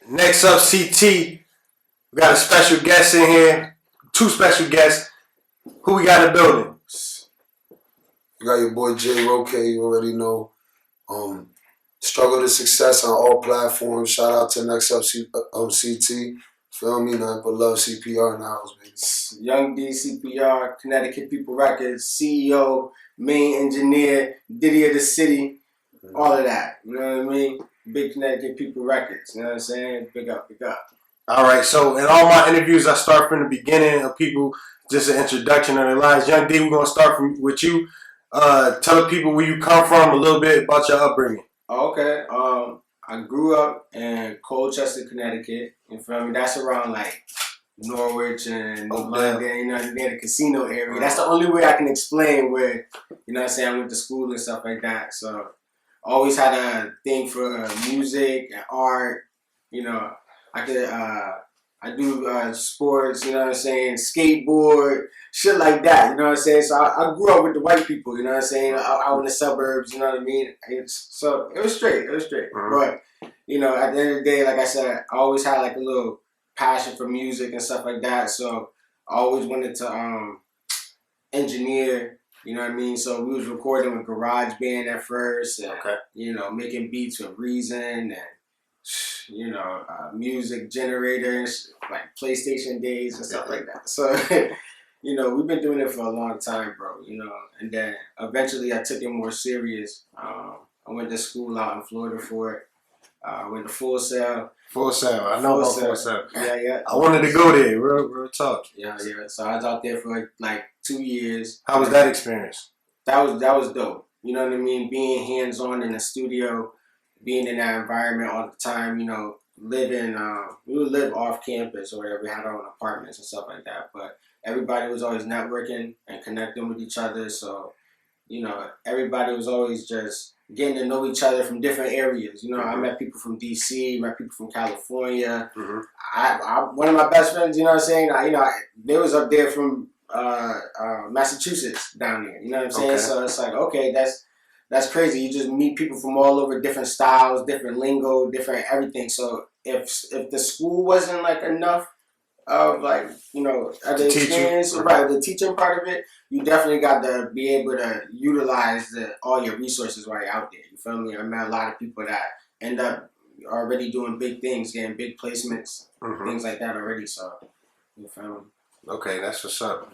Next up, CT. We got a special guest in here. Two special guests. Who we got in the building? You got your boy J Rocye, you already know. Struggle to success on all platforms. Shout out to Next Up CT. Feel me? Nothing but love CPR now, baby. Young D CPR, Connecticut People Records, CEO, main engineer, Diddy of the City, all of that. You know what I mean? Big Connecticut People Records. You know what I'm saying? Big up, big up. All right, so in all my interviews, I start from the beginning of people, just an introduction of their lives. Young D, we're going to start with you. Tell the people where you come from, a little bit about your upbringing. Okay. I grew up in Colchester, Connecticut. You feel me? That's around like Norwich and London, you know, near the casino area. That's the only way I can explain where, you know what I'm saying, I went to school and stuff like that. So always had a thing for music and art. You know, I do sports, you know what I'm saying, skateboard, shit like that, you know what I'm saying? So I grew up with the white people, you know what I'm saying, out in the suburbs, you know what I mean? So it was straight. But, you know, at the end of the day, like I said, I always had like a little passion for music and stuff like that. So I always wanted to engineer, you know what I mean? So we was recording with GarageBand at first and, you know, making beats with Reason and, you know, music generators, like PlayStation days and stuff like that. So, you know, we've been doing it for a long time, bro, you know. And then eventually I took it more serious. I went to school out in Florida for it. I went to Full Sail. Full Sail. I know about Full Sail. Yeah. I wanted to go there. Real talk. Yeah. So I was out there for like 2 years. How was that experience? That was dope. You know what I mean? Being hands-on in the studio, being in that environment all the time, you know, living, we would live off campus or whatever, we had our own apartments and stuff like that, but everybody was always networking and connecting with each other, so, you know, everybody was always just getting to know each other from different areas, you know, I met people from DC, met people from California, one of my best friends, you know what I'm saying, they was up there from Massachusetts down there, you know what I'm saying, so it's like, okay, that's crazy. You just meet people from all over, different styles, different lingo, different everything. So if the school wasn't like enough of like, you know, the experience, right, the teaching part of it, you definitely got to be able to utilize all your resources while you're out there. You feel me? I met a lot of people that end up already doing big things, getting big placements, things like that already. So, you feel me? Okay, that's what's up.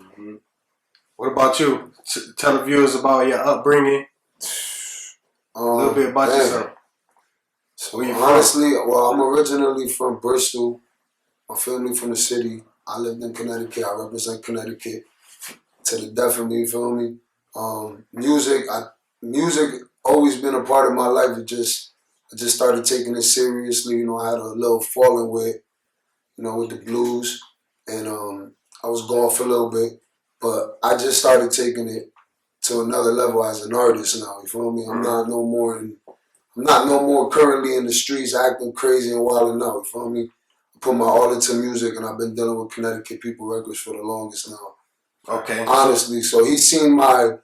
What about you? Tell the viewers about your upbringing. A little bit about yourself. So honestly, well, I'm originally from Bristol. My family from the city. I lived in Connecticut. I represent Connecticut to the death of me. You feel me? Music always been a part of my life. I just started taking it seriously. You know, I had a little falling with, you know, with the blues, and I was gone for a little bit, but I just started taking it to another level as an artist now, you feel me? I'm not no more currently in the streets acting crazy and wilding out, you feel me? I put my all into music and I've been dealing with Connecticut People Records for the longest now. Okay. Honestly, so he's seen my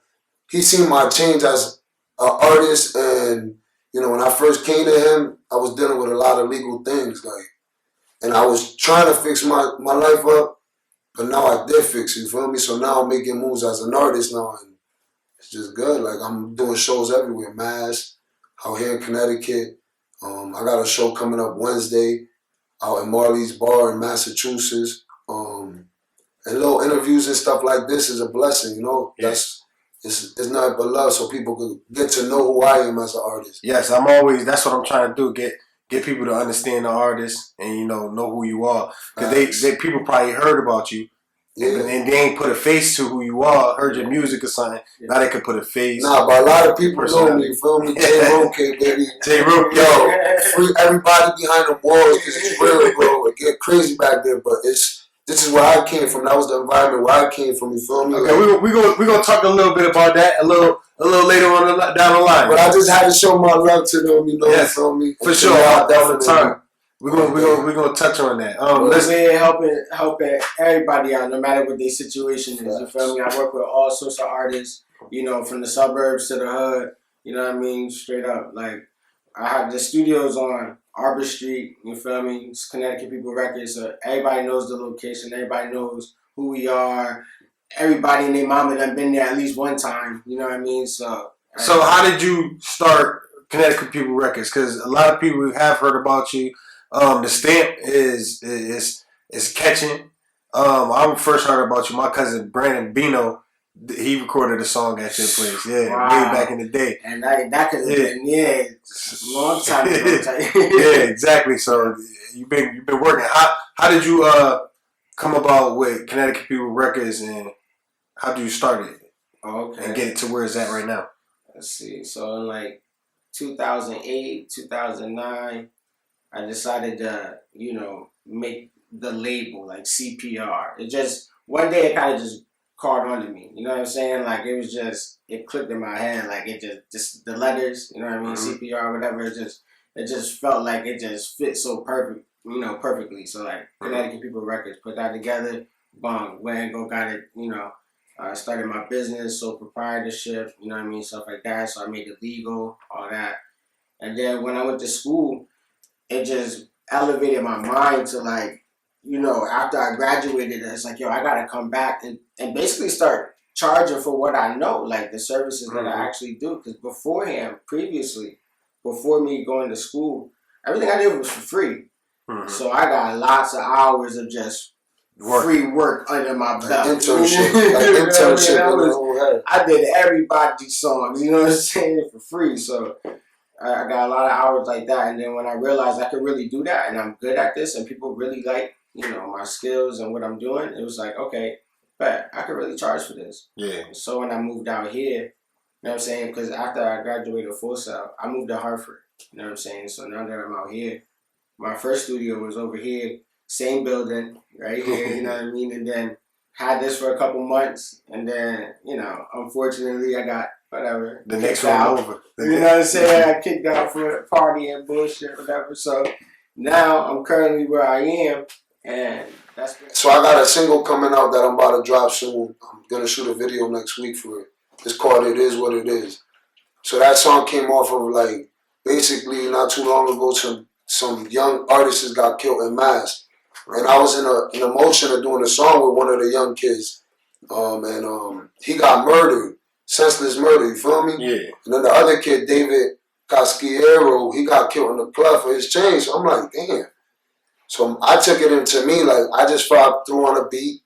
change as an artist, and you know, when I first came to him, I was dealing with a lot of legal things, like, and I was trying to fix my life up, but now I did fix it, you feel me? So now I'm making moves as an artist now, and it's just good. Like, I'm doing shows everywhere. Mass, out here in Connecticut. I got a show coming up Wednesday out in Marley's Bar in Massachusetts. And little interviews and stuff like this is a blessing, you know? Yeah. It's nothing but love, so people can get to know who I am as an artist. Yes, that's what I'm trying to do, get people to understand the artist and, you know who you are. Because they people probably heard about you. Yeah. And they ain't put a face to who you are, heard your music or something. Yeah. Now they can put a face. Nah, but a lot of people know me, you feel me? J Rocye, baby. J Rocye. Yo, free everybody behind the walls, because it's real, bro. It get crazy back there, but this is where I came from. That was the environment where I came from, you feel me? Okay, like, we're gonna talk a little bit about that a little later on down the line. But I just had to show my love to them, you know, yes, you feel me? For sure, all the time. We're gonna touch on that. We're helping everybody out, no matter what their situation is. You feel me? I work with all sorts of artists, you know, from the suburbs to the hood. You know what I mean? Straight up, like I have the studios on Arbor Street. You feel me? It's Connecticut People Records. So everybody knows the location. Everybody knows who we are. Everybody and their mama done been there at least one time. You know what I mean? So how did you start Connecticut People Records? Because a lot of people have heard about you. The stamp is catching. I first heard about you. My cousin Brandon Bino, he recorded a song at your place. Yeah, wow. Way back in the day. And that could have been long time ago. Yeah, exactly. So you've been working. How did you come about with Connecticut People Records, and how do you start it? Okay. And get it to where it's at right now? Let's see. So in like 2008, 2009, I decided to, make the label like CPR. It just, one day it kind of just caught on to me. You know what I'm saying? Like it was just, it clicked in my head. Like it just the letters, you know what I mean? Mm-hmm. CPR, whatever. It just felt like it just fit so perfectly. So like Connecticut People Records, put that together, boom, went and got it, I started my business, sole proprietorship, you know what I mean, stuff like that. So I made it legal, all that. And then when I went to school, it just elevated my mind to like, after I graduated, it's like, yo, I gotta come back and basically start charging for what I know, like the services that I actually do. Because previously, before me going to school, everything I did was for free. Mm-hmm. So I got lots of hours of just free work under my belt. Internship. I did everybody's songs, you know what I'm saying, for free. So I got a lot of hours like that. And then when I realized I could really do that and I'm good at this and people really like, my skills and what I'm doing, it was like, okay, but I could really charge for this. Yeah. So when I moved out here, you know what I'm saying? Because after I graduated Full Sail, I moved to Hartford. You know what I'm saying? So now that I'm out here, my first studio was over here, same building, right here, you know what I mean? And then had this for a couple months. And then, unfortunately, I got whatever. The next one over. You know what I'm saying? I kicked out for party and bullshit, whatever. So now I'm currently where I am. And that's so I got a single coming out that I'm about to drop soon. I'm gonna shoot a video next week for it. It's called "It Is What It Is." So that song came off of like basically not too long ago. Some young artists got killed in mass, and I was in a motion of doing a song with one of the young kids, and he got murdered, senseless murder. You feel me? Yeah. And then the other kid, David Casquiero, he got killed in the club for his chain. So I'm like, damn. So I took it into me, like, I just threw on a beat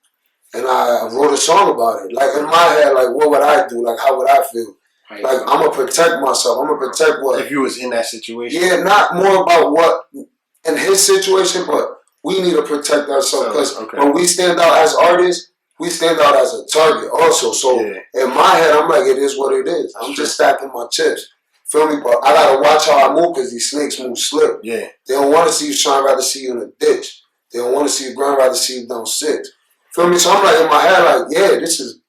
and I wrote a song about it. Like, in my head, like, what would I do? Like, how would I feel? Like, I'm going to protect myself. I'm going to protect what? If you was in that situation. Yeah, not more about what in his situation, but we need to protect ourselves. Because when we stand out as artists, we stand out as a target also. So in my head, I'm like, it is what it is. I'm just stacking my chips. Feel me? But I gotta watch how I move because these snakes move slick. Yeah. They don't want to see you trying, rather see you in a ditch. They don't want to see you grind, rather see you down 6. Feel me? So I'm like in my head, like, yeah, this is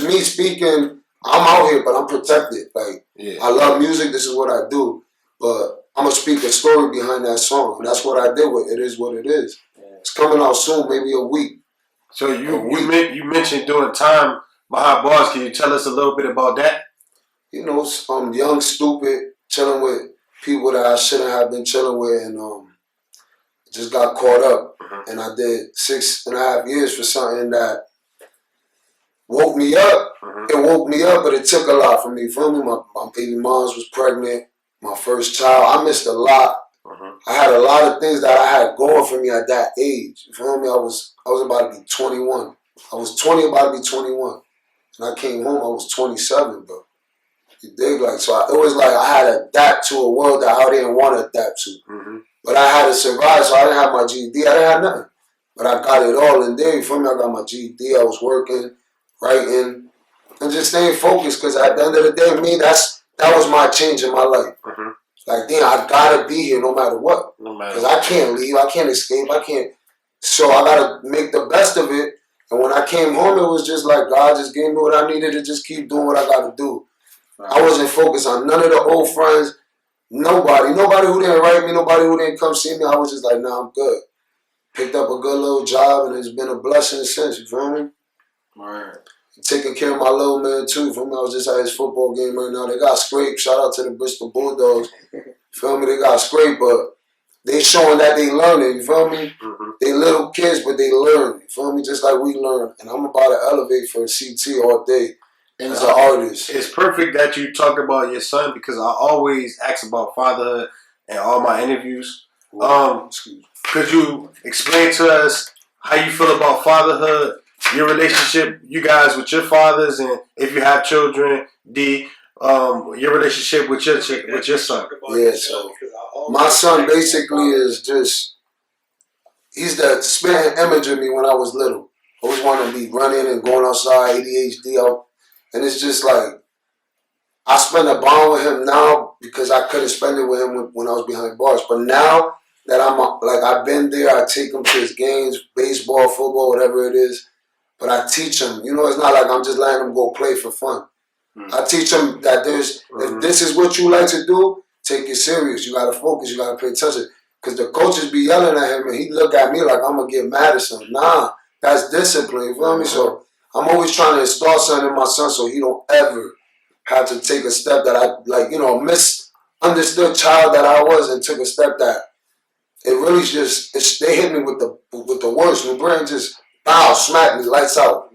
me speaking. I'm out here, but I'm protected. Like, I love music. This is what I do. But I'm gonna speak a story behind that song, and that's what I did with "It Is What It Is." It's coming out soon, maybe a week. So you mentioned doing time behind bars. Can you tell us a little bit about that? Young, stupid, chilling with people that I shouldn't have been chilling with, and just got caught up. Mm-hmm. And I did 6.5 years for something that woke me up. Mm-hmm. It woke me up, but it took a lot from me. For me, my baby mom's was pregnant, my first child. I missed a lot. Mm-hmm. I had a lot of things that I had going for me at that age. You feel me? I was about to be 21. I was 20, about to be 21. And I came home, I was 27, bro. You dig? Like, so it was like I had to adapt to a world that I didn't want to adapt to. Mm-hmm. But I had to survive, so I didn't have my GED. I didn't have nothing. But I got it all in there. You feel me? I got my GED. I was working, writing, and just staying focused. Because at the end of the day, that was my change in my life. Mm-hmm. Like, damn, I gotta be here no matter what. Because I can't leave. I can't escape. I can't. So I gotta make the best of it. And when I came home, it was just like God just gave me what I needed to just keep doing what I gotta do. I wasn't focused on none of the old friends, nobody who didn't write me, nobody who didn't come see me. I was just like, nah, I'm good. Picked up a good little job, and it's been a blessing since, you feel me? Right. Taking care of my little man, too, you feel me? I was just at his football game right now. They got scraped. Shout out to the Bristol Bulldogs. You feel me? They got scraped, but they showing that they learning. You feel me? Mm-hmm. They little kids, but they learn. You feel me? Just like we learn. And I'm about to elevate for CT all day as an artist. It's perfect that you talked about your son because I always ask about fatherhood in all my interviews. Could you explain to us how you feel about fatherhood, your relationship, you guys with your fathers, and if you have children, D, your relationship with your son? Yeah, so my son basically is just, he's the spitting image of me when I was little. Always wanted to be running and going outside, ADHD out. And it's just like, I spend a bond with him now because I couldn't spend it with him when I was behind bars. But now that I've been there, I take him to his games, baseball, football, whatever it is. But I teach him, you know, it's not like I'm just letting him go play for fun. I teach him that if this is what you like to do, take it serious. You gotta focus, you gotta pay attention. Because the coaches be yelling at him and he look at me like I'm gonna get mad at something. Nah, that's discipline, you feel me? So I'm always trying to install something in my son so he don't ever have to take a step that I, misunderstood child that I was and took a step that it really just, they hit me with the worst. My brain just, bow, smack me, lights out.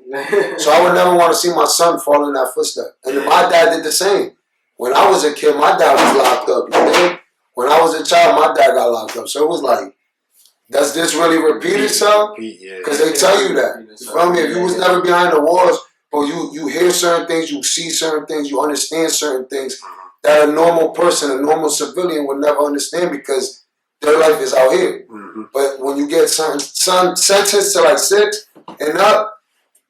So I would never want to see my son fall in that footstep. And then my dad did the same. When I was a kid, my dad was locked up. You know? When I was a child, my dad got locked up. So it was like, does this really repeat itself? Because they tell you that. You feel me? If you was never behind the walls, but you hear certain things, you see certain things, you understand certain things that a normal person, a normal civilian would never understand because their life is out here. But when you get sentenced to like 6 and up,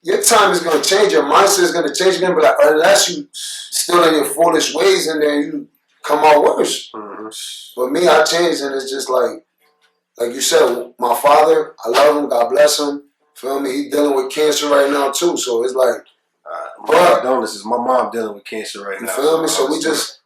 your time is going to change. Your mindset is going to change again. But like, unless you still in your foolish ways and then you come out worse. But me, I changed and it's just like you said, my father, I love him. God bless him. Feel me? He dealing with cancer right now too. So it's like, my mom dealing with cancer right now. You feel me? So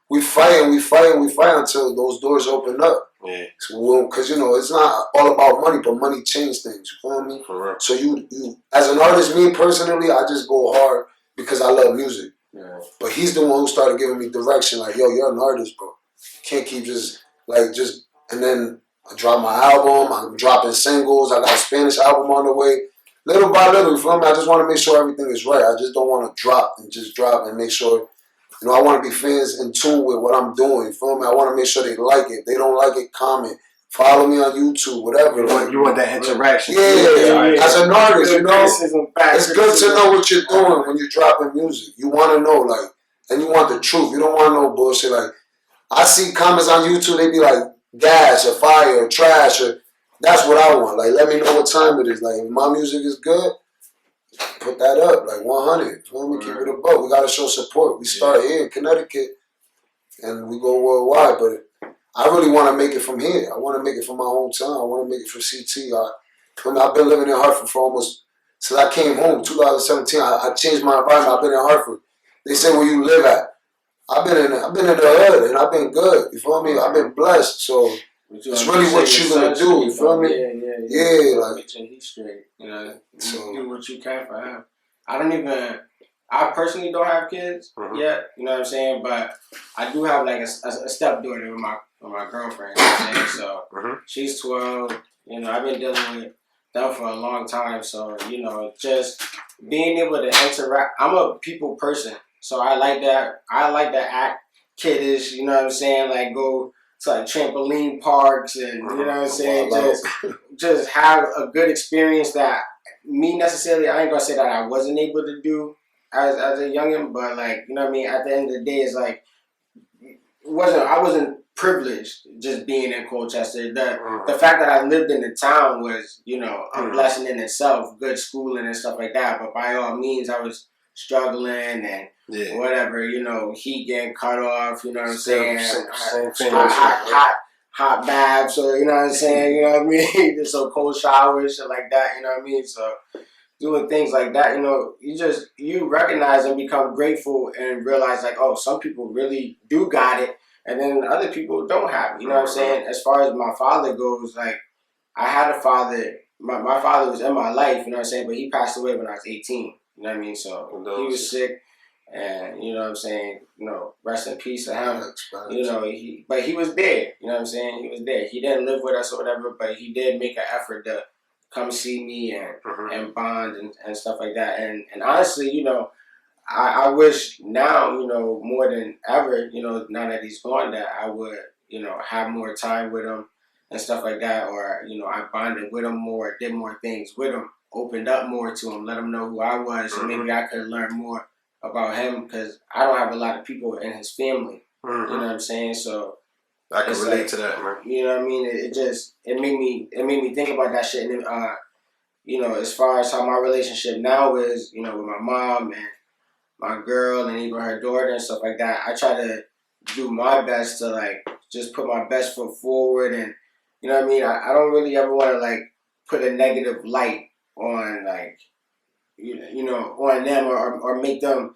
we fight until those doors open up. Yeah. Because, it's not all about money, but money changes things. You feel me? Correct. So you, as an artist, me personally, I just go hard because I love music. Yeah. But he's the one who started giving me direction. Like, yo, you're an artist, bro. You can't keep and then I drop my album. I'm dropping singles. I got a Spanish album on the way. Little by little, you feel me? I just want to make sure everything is right. I just don't want to drop and make sure, I want to be fans in tune with what I'm doing. You feel me? I want to make sure they like it. If they don't like it, comment. Follow me on YouTube, whatever. You want that interaction. Yeah. As an artist, it's good to know what you're doing when you're dropping music. You want to know, and you want the truth. You don't want no bullshit. Like, I see comments on YouTube, they be like, gas or fire or trash or that's what I want. Like, let me know what time it is. Like, if my music is good, put that up. Like 100. Let me keep it a buck. We gotta show support. We start here in Connecticut and we go worldwide. But I really want to make it from here. I want to make it from my hometown. I want to make it from CT. I've been living in Hartford for almost since I came home, 2017. I changed my environment. I've been in Hartford. They say where you live at. I've been in the hood and I've been good. You feel me? I've been blessed. So it's really what you're gonna do. You feel me? Yeah. Like, get your heat straight. You do what you can for him. I personally don't have kids yet. You know what I'm saying? But I do have like a stepdaughter with my girlfriend. You know what I'm saying? So she's 12. I've been dealing with them for a long time. So just being able to interact. I'm a people person. So I like that. I like to act kiddish, you know what I'm saying? Like go to like trampoline parks and you know what I'm saying? Just have a good experience that me necessarily, I ain't gonna say that I wasn't able to do as a youngin', but like, you know what I mean? At the end of the day, it's like I wasn't privileged just being in Colchester. The fact that I lived in the town was, a blessing in itself, good schooling and stuff like that. But by all means, I was struggling and whatever, heat getting cut off, you know what I'm saying? Same thing. Hot baths, or you know what I'm saying? You know what I mean? So cold showers, shit like that, you know what I mean? So doing things like that, you recognize and become grateful and realize like, oh, some people really do got it, and then other people don't have it. You know what I'm saying? As far as my father goes, like I had a father. My father was in my life, you know what I'm saying? But he passed away when I was 18. You know what I mean? So he was sick. And you know what I'm saying, rest in peace to him. But he was there. You know what I'm saying, he was there. He didn't live with us or whatever, but he did make an effort to come see me and bond and stuff like that. And honestly, I wish now, more than ever, now that he's gone, that I would, have more time with him and stuff like that, or I bonded with him more, did more things with him, opened up more to him, let him know who I was, and maybe I could learn more about him, because I don't have a lot of people in his family. You know what I'm saying? So I can relate to that, man. You know what I mean? It made me think about that shit. And as far as how my relationship now is, with my mom and my girl and even her daughter and stuff like that, I try to do my best to like just put my best foot forward, and you know what I mean? I don't really ever want to like put a negative light on like on them, or make them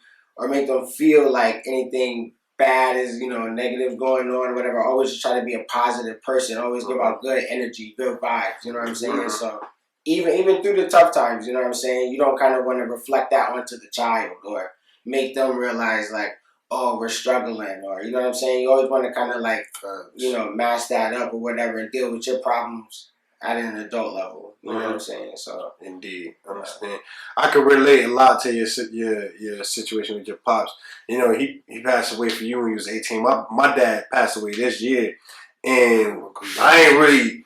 feel like anything bad is negative going on or whatever. I always try to be a positive person, always give out good energy, good vibes, you know what I'm saying? So even through the tough times, you know what I'm saying, you don't kind of want to reflect that onto the child or make them realize like, oh, we're struggling, or you know what I'm saying, you always want to kind of like mask that up or whatever and deal with your problems at an adult level. You know what I'm saying? So indeed, I understand. I can relate a lot to your situation with your pops. He passed away for you when he was 18. My dad passed away this year, and I ain't really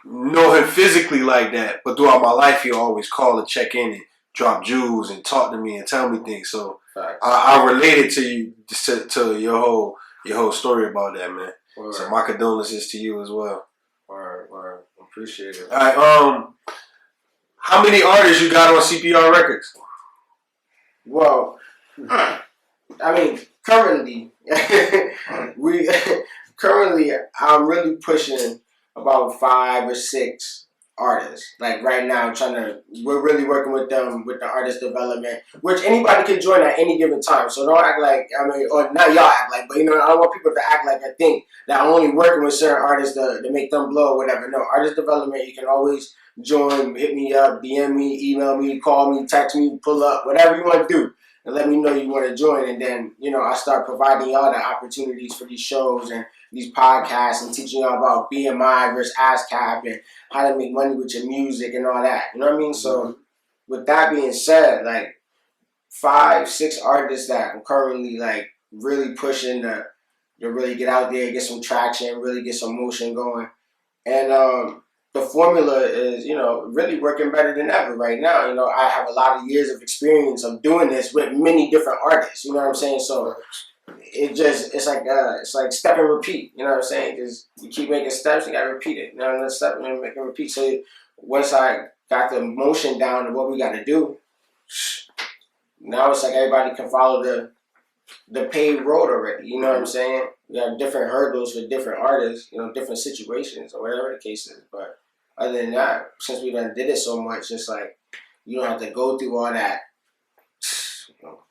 know him physically like that. But throughout my life, he always call and check in and drop jewels and talk to me and tell me things. So I related to you to your whole story about that, man. Word. So my condolences to you as well. Word. Appreciate it. All right. How many artists you got on CPR Records? Well, I mean, currently, I'm really pushing about 5 or 6 artists. Like right now, we're really working with them with the artist development, which anybody can join at any given time. So don't act like, or not y'all act like, but I don't want people to act like I think that I'm only working with certain artists to make them blow or whatever. No, artist development, you can always join, hit me up, DM me, email me, call me, text me, pull up, whatever you want to do. And let me know you want to join. And then, I start providing y'all the opportunities for these shows and these podcasts and teaching y'all about BMI versus ASCAP and how to make money with your music and all that. You know what I mean? So with that being said, like 5, 6 artists that I'm currently like really pushing to really get out there, get some traction, really get some motion going. And the formula is, really working better than ever right now. I have a lot of years of experience of doing this with many different artists. You know what I'm saying? So it's like step and repeat. You know what I'm saying? Because you keep making steps, you gotta repeat it. Another step and make and repeat. So once I got the motion down to what we gotta do, now it's like everybody can follow the paved road already. You know what I'm saying? We have different hurdles for different artists, different situations or whatever the case is. But other than that, since we done did it so much, it's like you don't have to go through all that.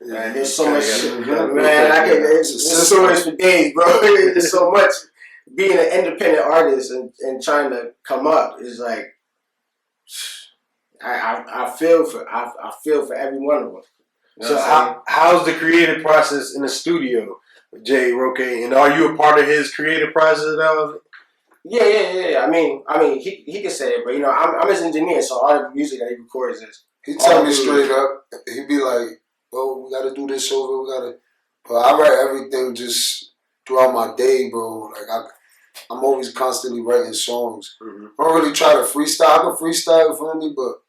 Man, there's so much shit, man. There's so much for days, bro. There's so much. Being an independent artist and trying to come up is like, I feel for every one of them. So how's the creative process in the studio, J Rocye? And are you a part of his creative process now? Yeah. I mean, he can say it, but I'm his engineer, so all the music that he records is. He tell me straight up. He'd be like, "Oh, we gotta do this over. But I write everything just throughout my day, bro. Like I'm always constantly writing songs. I don't really try to freestyle. I can freestyle for me, but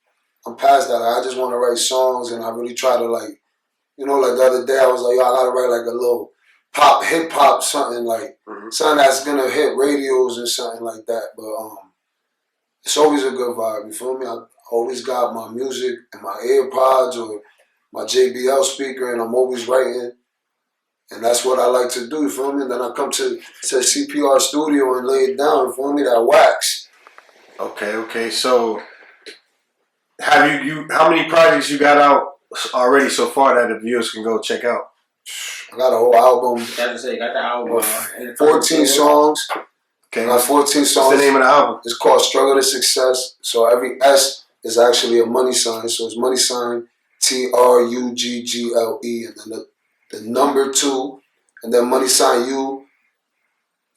I'm past that. I just want to write songs, and I really try to like the other day I was like, yo, I gotta write like a little pop, hip hop, something like something that's gonna hit radios and something like that. But it's always a good vibe. You feel me? I always got my music in my AirPods or my JBL speaker, and I'm always writing. And that's what I like to do, you feel me? And then I come to CPR studio and lay it down, you feel me? That wax. Okay. So how many projects you got out already so far that the viewers can go check out? I got a whole album. You got the album. 14 songs. Okay. I got 14 songs. What's the name of the album? It's called Struggle to Success. So every S is actually a money sign. So it's money sign TRUGGLE, and then the number 2, and then money sign U,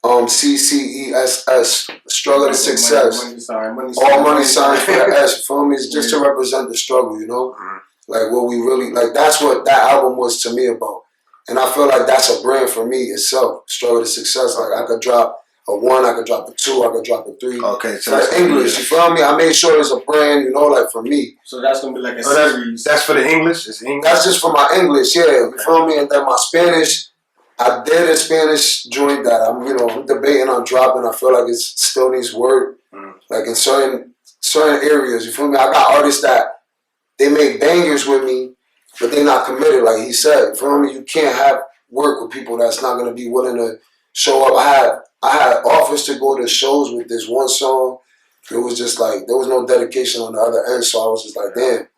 CCESS, struggle to success. All money signs for the S, you feel me? It's just to represent the struggle, you know? Like what we really, like that's what that album was to me about. And I feel like that's a brand for me itself, struggle to success. Like I could drop a 1, I could drop a 2, I could drop a 3. Okay, so that's English, you feel me? I made sure it's a brand, you know, like for me. So that's gonna be like a series. That's for the English? It's English? That's just for my English, yeah, you feel me? And then my Spanish, I did a Spanish joint that I'm debating on dropping. I feel like it still needs work. Like in certain areas, you feel me? I got artists that they make bangers with me, but they're not committed, like he said. You feel me? You can't have work with people that's not gonna be willing to show up. I had offers to go to shows with this one song. It was just like there was no dedication on the other end, so I was just like, damn.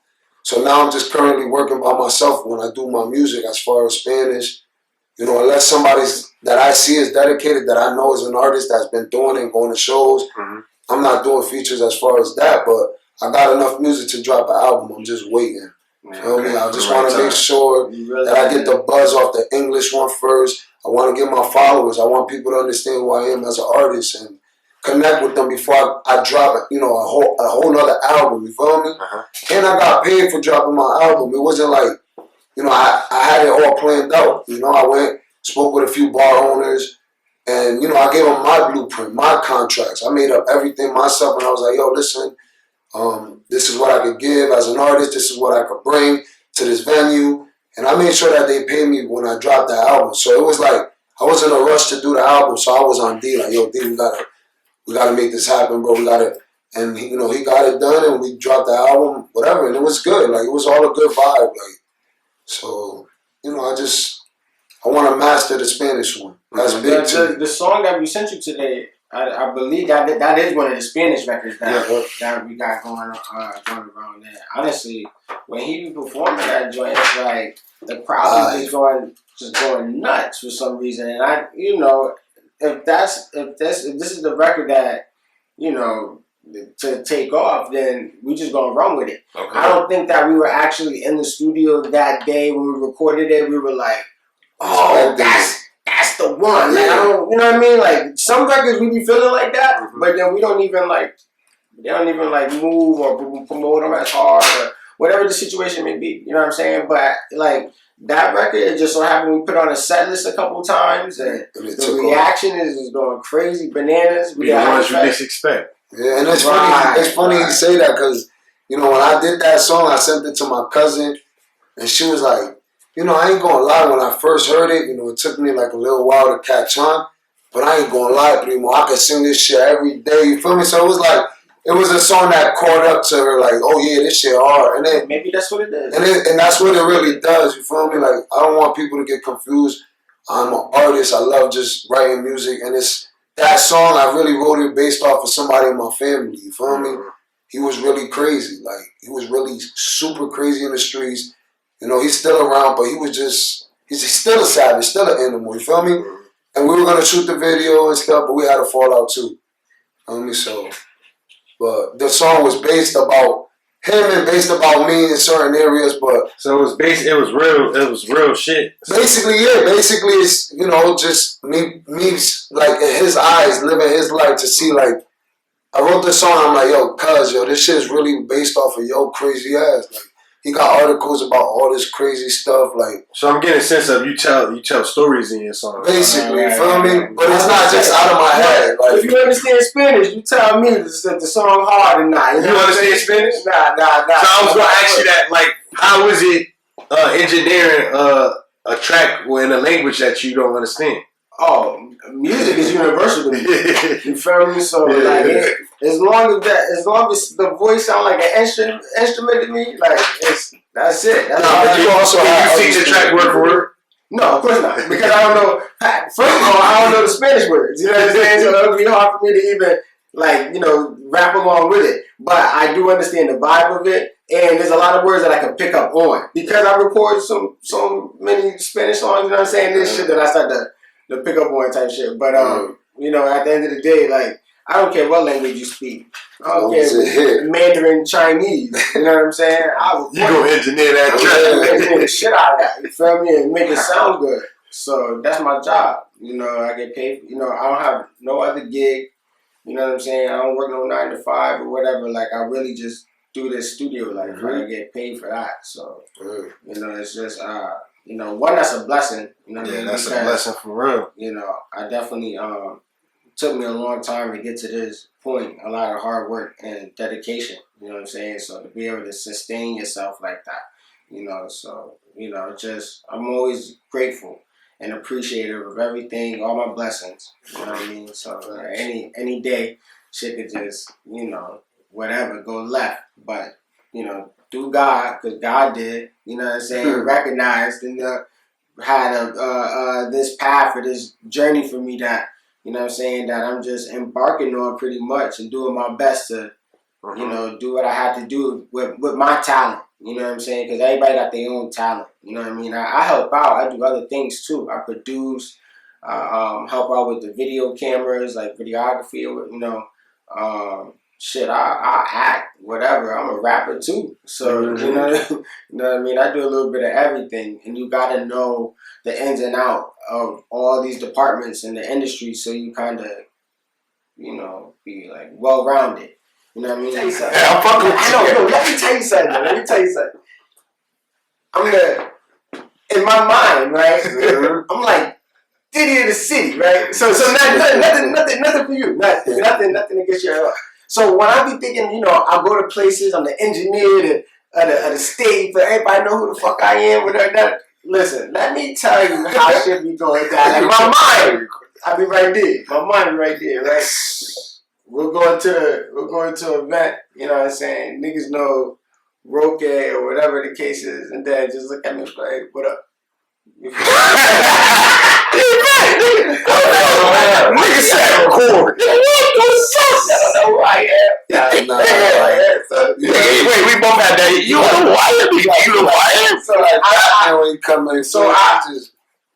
So now I'm just currently working by myself when I do my music as far as Spanish. You know, unless somebody's that I see is dedicated, that I know is an artist that's been doing it and going to shows, I'm not doing features as far as that, but I got enough music to drop an album. I'm just waiting. You know what I mean? I just want to make sure that I get the buzz off the English one first. I want to get my followers. I want people to understand who I am as an artist and connect with them before I drop, you know, a whole nother album. You feel me? And I got paid for dropping my album. It wasn't like, you know, I had it all planned out. You know, I went, spoke with a few bar owners, and, you know, I gave them my blueprint, my contracts. I made up everything myself, and I was like, yo, listen, this is what I could give as an artist. This is what I could bring to this venue. And I made sure that they paid me when I dropped the album. So it was like, I was in a rush to do the album, so I was on D, like, yo, D, we gotta make this happen, bro. We gotta, and, you know, he got it done, and we dropped the album, whatever, and it was good. Like, it was all a good vibe, like. So, you know, I want to master the Spanish one. That's big too. The song that we sent you today, I believe that is one of the Spanish records that we got going around there. Honestly, when he be performing that joint, it's like the crowd is just going nuts for some reason. And I, you know, if this is the record that, you know, to take off, then we just gonna run with it. Okay. I don't think that we were actually in the studio that day when we recorded it. We were like, oh, that's the one. Like, I don't, you know what I mean? Like some records we be feeling like that, but then they don't even move or promote them as hard or whatever the situation may be. You know what I'm saying? But like that record, it just so happened we put on a set list a couple times, and the reaction is going crazy bananas. We the ones you least expect. Yeah, and it's funny. It's funny you say that because, you know, when I did that song, I sent it to my cousin, and she was like, you know, I ain't gonna lie. When I first heard it, you know, it took me like a little while to catch on, but I ain't gonna lie, Primo. I could sing this shit every day. You feel me? So it was like it was a song that caught up to her. Like, oh yeah, this shit hard. And then maybe that's what it is. And that's what it really does. You feel me? Like, I don't want people to get confused. I'm an artist. I love just writing music, and it's. That song, I really wrote it based off of somebody in my family, you feel me? He was really crazy. Like, he was really super crazy in the streets. You know, he's still around, but he's still a savage, still an animal, you feel me? And we were going to shoot the video and stuff, but we had a fallout too. You know me? So, but the song was based about him and based about me in certain areas, but so it was real shit. Basically, yeah. Basically, it's, you know, just me like in his eyes, living his life to see, like, I wrote this song. I'm like, yo, cuz, yo, this shit is really based off of yo crazy ass. Like, he got articles about all this crazy stuff. Like, so I'm getting a sense of you tell stories in your song. Basically, you feel me? But it's not just out of my head. Like, if you understand Spanish, you tell me that the song hard or not. You understand Spanish? Nah. So I was gonna ask you that. Like, how was it engineering a track in a language that you don't understand? Oh, music is universal to me. You feel me? So like, as long as the voice sound like an instrument to me, like that's it. But you also sing the track word for word? No, of course not, because I don't know. First of all, I don't know the Spanish words. You know what I'm saying? So it would be hard for me to even, like, you know, rap along with it. But I do understand the vibe of it, and there's a lot of words that I can pick up on because I record so many Spanish songs. You know what I'm saying? This shit that I start to pick up on type shit. But you know, at the end of the day, like, I don't care what language you speak. Okay, Mandarin Chinese. You know what I'm saying? You gonna engineer that track. Engineer the shit out of that. You feel me? And make it sound good. So that's my job. You know, I get paid. You know, I don't have no other gig. You know what I'm saying? I don't work no 9 to 5 or whatever. Like, I really just do this studio life. I get paid for that. So, you know, it's just, you know, one, that's a blessing. You know what I mean? That's because, a blessing for real. You know, I definitely, took me a long time to get to this point. A lot of hard work and dedication. You know what I'm saying? So, to be able to sustain yourself like that, you know, so, you know, just, I'm always grateful and appreciative of everything, all my blessings. You know what I mean? So any day, shit could just, you know, whatever, go left. But, you know, through God, because God did, you know what I'm saying, recognized and had this path or this journey for me that, you know what I'm saying, that I'm just embarking on pretty much and doing my best to, you know, do what I have to do with my talent. You know what I'm saying? Because everybody got their own talent. You know what I mean? I help out. I do other things too. I produce, help out with the video cameras, like videography, you know. Shit, I act, whatever. I'm a rapper too. So, you know what I mean? I do a little bit of everything. And you got to know the ins and out of all these departments in the industry so you kind of, you know, be like well-rounded. You know what I mean? I'm fucking with you. No, let me tell you something. In my mind, right? I'm like, Diddy of the city, right? So nothing for you. Nothing against your health. So when I be thinking, you know, I'll go to places, I'm the engineer of the state, but everybody know who the fuck I am, whatever that. Listen, let me tell you how shit be going down. Like my mind, I be right there. My mind be right there, right? We're going to an event, you know what I'm saying? Niggas know Rocye or whatever the case is, and then just look at me and be like, what up? Nigga said record. What's up? I don't know who I am. Wait, we both had that. You the wire, nigga. You the wire. So like,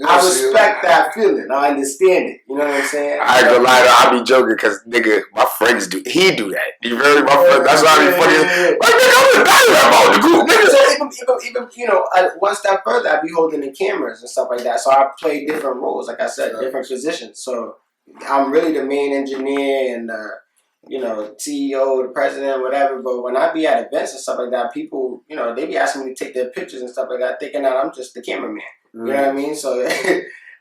I respect that feeling. I understand it. You know what I'm saying? I ain't gonna lie, I be joking because nigga, my friends do. He do that. You really, my friend. That's why I be funny. Like nigga, I'm the battery about the group. Nigga. So even you know, one step further, I be holding the cameras and stuff like that. So I play different roles, like I said, different positions. So I'm really the main engineer and you know, CEO, the president, whatever. But when I be at events and stuff like that, people, you know, they be asking me to take their pictures and stuff like that, thinking that I'm just the cameraman. You know what I mean? So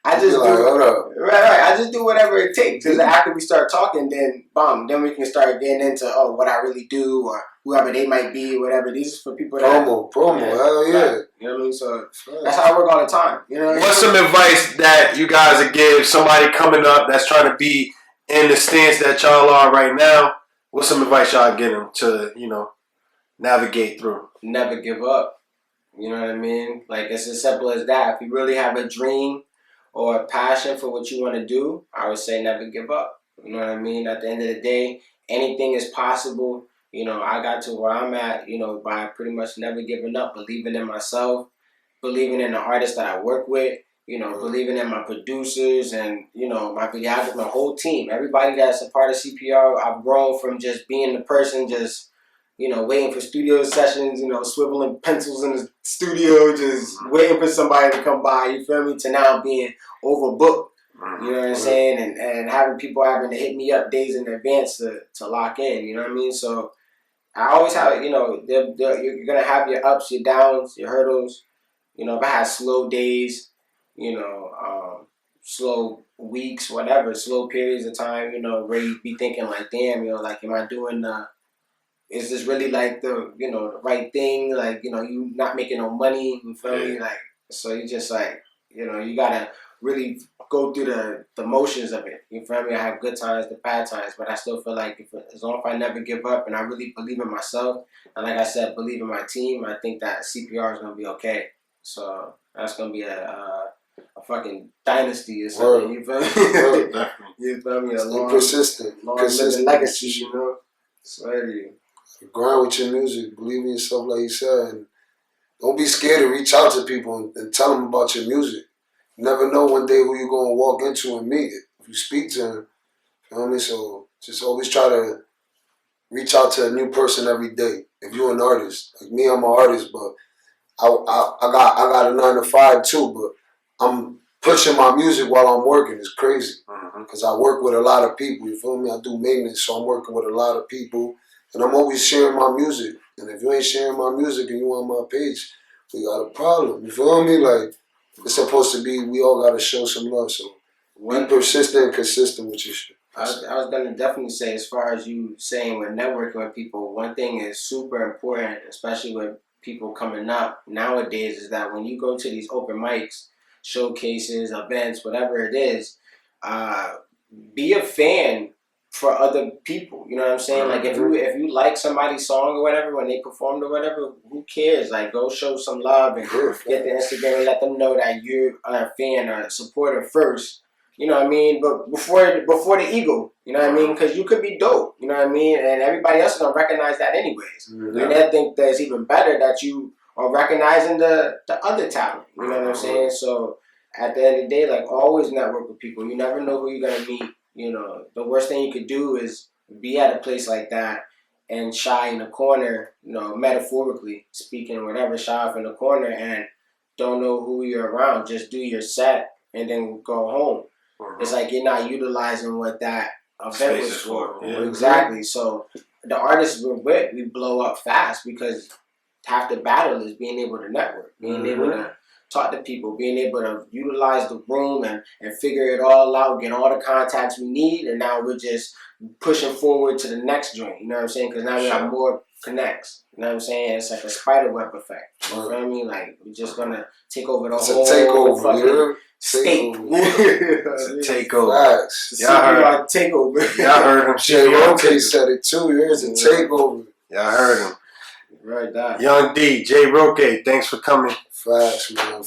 I just right. I just do whatever it takes. Because after we start talking, then then we can start getting into what I really do or whoever they might be, whatever. These are for people that promo, hell yeah. Right. You know what I mean? So that's how I work all the time. You know what I mean? What's some advice that you guys would give somebody coming up that's trying to be in the stance that y'all are right now? What's some advice y'all give them to, you know, navigate through? Never give up. You know what I mean? Like, it's as simple as that. If you really have a dream or a passion for what you want to do, I would say never give up. You know what I mean? At the end of the day, anything is possible. You know, I got to where I'm at, you know, by pretty much never giving up, believing in myself, believing in the artists that I work with, you know, believing in my producers and, you know, my videographers, my whole team. Everybody that's a part of CPR, I've grown from just being the person just, you know, waiting for studio sessions, you know, swiveling pencils in the studio, just waiting for somebody to come by, you feel me, to now being overbooked, you know what I'm saying, and having people having to hit me up days in advance to lock in, you know what I mean? So I always have, you know, you're going to have your ups, your downs, your hurdles. You know, if I had slow days, you know, slow weeks, whatever, slow periods of time, you know, where you be thinking like, damn, you know, like, am I doing is this really like the, you know, the right thing? Like, you know, you not making no money, you feel me? Like, so you just like, you know, you gotta really go through the motions of it. You feel me? I have good times, the bad times, but I still feel like as long as I never give up and I really believe in myself, and like I said, believe in my team, I think that CPR is gonna be okay. So that's gonna be a fucking dynasty or something. You feel me? You feel me? A long, persistent, living legacy. You know, swear to you. Grind with your music, believe in yourself, like you said, and don't be scared to reach out to people and tell them about your music. You never know one day who you're gonna walk into and meet if you speak to them. You know what I mean? So just always try to reach out to a new person every day. If you're an artist, like me, I'm an artist, but I got a 9 to 5 too, but I'm pushing my music while I'm working. It's crazy because I work with a lot of people. You feel me? I do maintenance, so I'm working with a lot of people, and I'm always sharing my music. And if you ain't sharing my music and you on my page, we got a problem. You feel me? Like it's supposed to be. We all got to show some love. So be persistent and consistent with your shit. I was gonna definitely say, as far as you saying with networking with people, one thing is super important, especially with people coming up nowadays, is that when you go to these open mics, showcases, events, whatever it is, be a fan for other people. You know what I'm saying? Like if you like somebody's song or whatever when they performed or whatever, who cares? Like go show some love and get the Instagram and let them know that you're a fan or a supporter first. You know what I mean? But before the ego, you know what I mean? Because you could be dope, you know what I mean? And everybody else is going to recognize that anyways. And I think that it's even better that you are recognizing the other talent, you know what I'm saying? So at the end of the day, like always network with people. You never know who you're going to meet. You know, the worst thing you could do is be at a place like that and shy in the corner, you know, metaphorically speaking or whatever, shy off in the corner and don't know who you're around. Just do your set and then go home. It's like you're not utilizing what that event was for. Yeah. Exactly. So the artists we're with, we blow up fast because half the battle is being able to network, being able to talk to people, being able to utilize the room and figure it all out, get all the contacts we need, and now we're just pushing forward to the next joint. You know what I'm saying? Because now we have more connects. You know what I'm saying? It's like a spider web effect. You know what I mean? Like we're just gonna take over the whole takeover, state. It's a takeover. Y'all heard takeover. Y'all heard him. D J Rocye said it too. Here's a takeover. Y'all heard him. Right, that. Young D, J Rocye, thanks for coming. Facts, man.